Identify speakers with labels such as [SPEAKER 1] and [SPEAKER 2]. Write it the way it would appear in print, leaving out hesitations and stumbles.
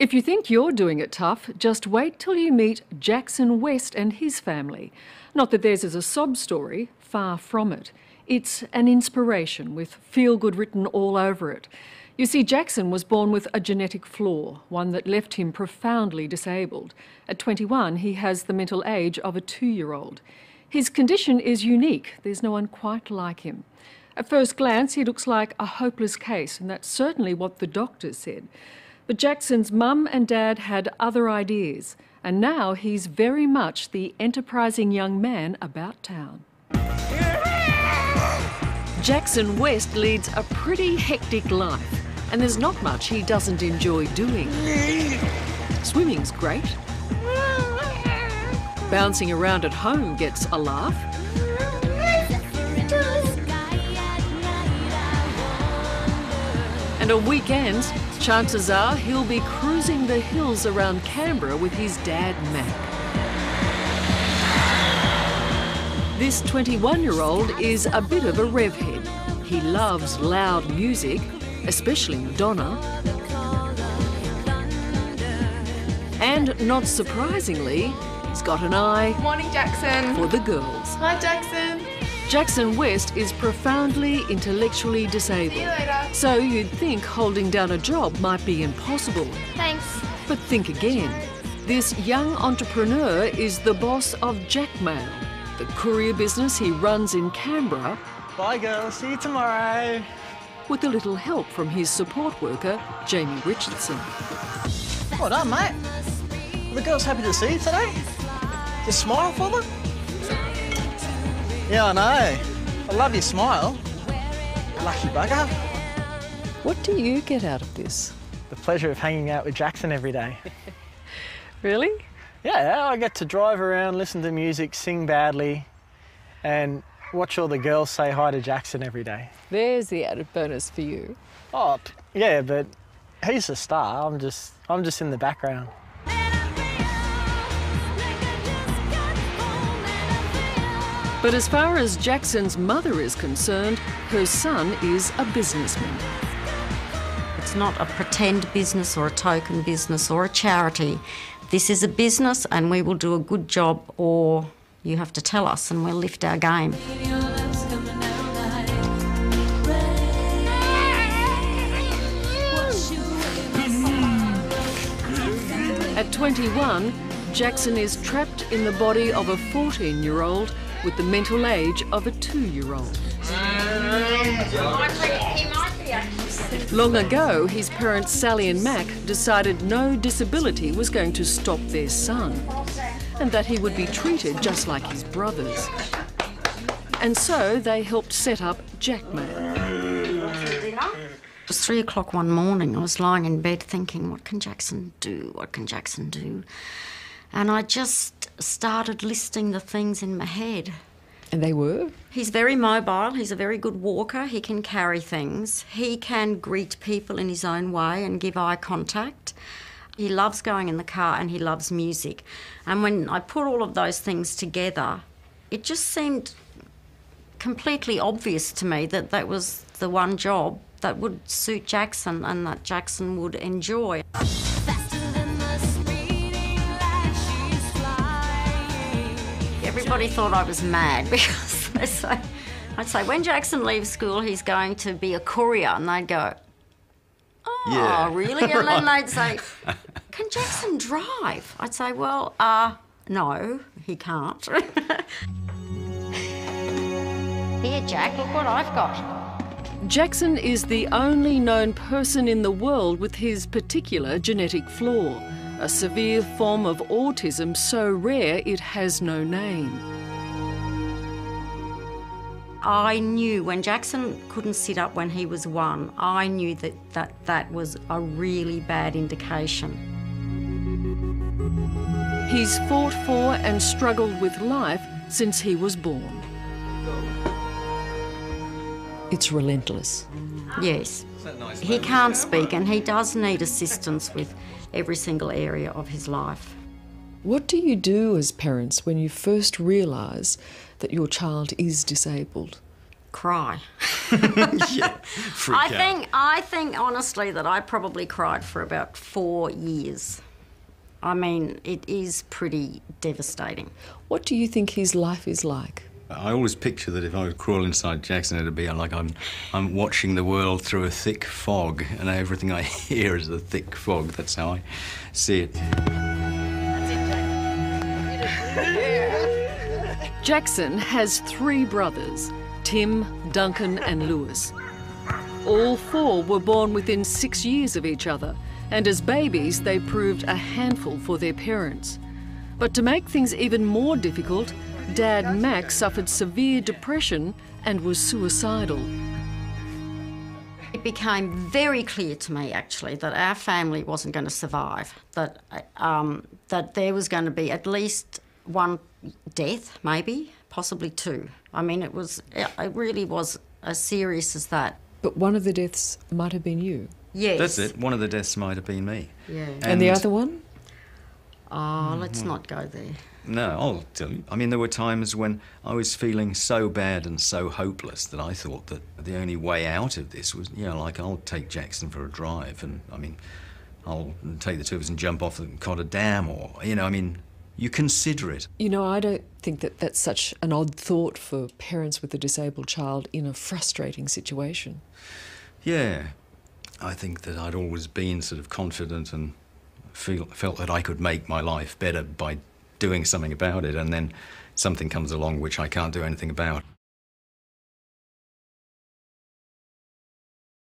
[SPEAKER 1] If you think you're doing it tough, just wait till you meet Jackson West and his family. Not that theirs is a sob story, far from it. It's an inspiration with feel-good written all over it. You see, Jackson was born with a genetic flaw, one that left him profoundly disabled. At 21, he has the mental age of a 2-year-old. His condition is unique. There's no one quite like him. At first glance, he looks like a hopeless case, and that's certainly what the doctors said. But Jackson's mum and dad had other ideas, and now he's very much the enterprising young man about town. Jackson West leads a pretty hectic life, and there's not much he doesn't enjoy doing. Swimming's great. Bouncing around at home gets a laugh. And on weekends, chances are he'll be cruising the hills around Canberra with his dad, Mac. This 21-year-old is a bit of a rev head. He loves loud music, especially Madonna. And not surprisingly, he's got an eye
[SPEAKER 2] Morning, Jackson.
[SPEAKER 1] For the girls.
[SPEAKER 2] Hi, Jackson.
[SPEAKER 1] Jackson West is profoundly intellectually disabled.
[SPEAKER 2] See you later.
[SPEAKER 1] So you'd think holding down a job might be impossible.
[SPEAKER 2] Thanks.
[SPEAKER 1] But think again. This young entrepreneur is the boss of Jackmail, the courier business he runs in Canberra.
[SPEAKER 3] Bye, girls. See you tomorrow.
[SPEAKER 1] With a little help from his support worker, Jamie Richardson.
[SPEAKER 3] Well done, mate. Are the girls happy to see you today? Just smile for them? Yeah, I know. I love your smile. Lucky bugger.
[SPEAKER 1] What do you get out of this?
[SPEAKER 3] The pleasure of hanging out with Jackson every day.
[SPEAKER 1] Really?
[SPEAKER 3] Yeah, I get to drive around, listen to music, sing badly, and watch all the girls say hi to Jackson every day.
[SPEAKER 1] There's the added bonus for you.
[SPEAKER 3] Oh, yeah, but he's the star. I'm just in the background.
[SPEAKER 1] But as far as Jackson's mother is concerned, her son is a businessman.
[SPEAKER 4] It's not a pretend business or a token business or a charity. This is a business and we will do a good job, or you have to tell us and we'll lift our game.
[SPEAKER 1] At 21, Jackson is trapped in the body of a 14-year-old with the mental age of a 2-year-old. Long ago, his parents Sally and Mac decided no disability was going to stop their son, and that he would be treated just like his brothers. And so they helped set up Jackmail.
[SPEAKER 4] It was 3 o'clock one morning. I was lying in bed thinking, what can Jackson do? What can Jackson do? And I just started listing the things in my head.
[SPEAKER 1] And they were?
[SPEAKER 4] He's very mobile. He's a very good walker. He can carry things. He can greet people in his own way and give eye contact. He loves going in the car and he loves music. And when I put all of those things together, it just seemed completely obvious to me that that was the one job that would suit Jackson and that Jackson would enjoy. Everybody thought I was mad because I'd say, when Jackson leaves school, he's going to be a courier. And they'd go, oh, yeah. Really? And then they'd say, can Jackson drive? I'd say, well, no, he can't. Here, Jack, look what I've got.
[SPEAKER 1] Jackson is the only known person in the world with his particular genetic flaw. A severe form of autism so rare it has no name.
[SPEAKER 4] I knew when Jackson couldn't sit up when he was 1, I knew that was a really bad indication.
[SPEAKER 1] He's fought for and struggled with life since he was born. It's relentless.
[SPEAKER 4] Yes. He can't speak and he does need assistance with every single area of his life.
[SPEAKER 1] What do you do as parents when you first realise that your child is disabled?
[SPEAKER 4] cry.
[SPEAKER 2] Yeah, freak out.
[SPEAKER 4] I think honestly that I probably cried for about 4 years. I mean, it is pretty devastating.
[SPEAKER 1] What do you think his life is like?
[SPEAKER 2] I always picture that if I would crawl inside Jackson, it'd be like I'm watching the world through a thick fog, and everything I hear is a thick fog. That's how I see it.
[SPEAKER 1] Jackson has 3 brothers, Tim, Duncan and Lewis. All 4 were born within 6 years of each other, and as babies they proved a handful for their parents. But to make things even more difficult, Dad Mac suffered severe depression and was suicidal.
[SPEAKER 4] It became very clear to me, actually, that our family wasn't going to survive, that there was going to be at least 1 death, maybe, possibly 2. I mean, it really was as serious as that.
[SPEAKER 1] But one of the deaths might have been you.
[SPEAKER 4] Yes.
[SPEAKER 2] That's it. One of the deaths might have been me.
[SPEAKER 4] Yeah.
[SPEAKER 1] And the other one?
[SPEAKER 4] Oh, let's not go there.
[SPEAKER 2] No, I'll tell you. I mean, there were times when I was feeling so bad and so hopeless that I thought that the only way out of this was, like I'll take Jackson for a drive, and I mean, I'll take the 2 of us and jump off the Cotter Dam, or, you consider it.
[SPEAKER 1] I don't think that that's such an odd thought for parents with a disabled child in a frustrating situation.
[SPEAKER 2] Yeah, I think that I'd always been sort of confident and felt that I could make my life better by doing something about it, and then something comes along which I can't do anything about.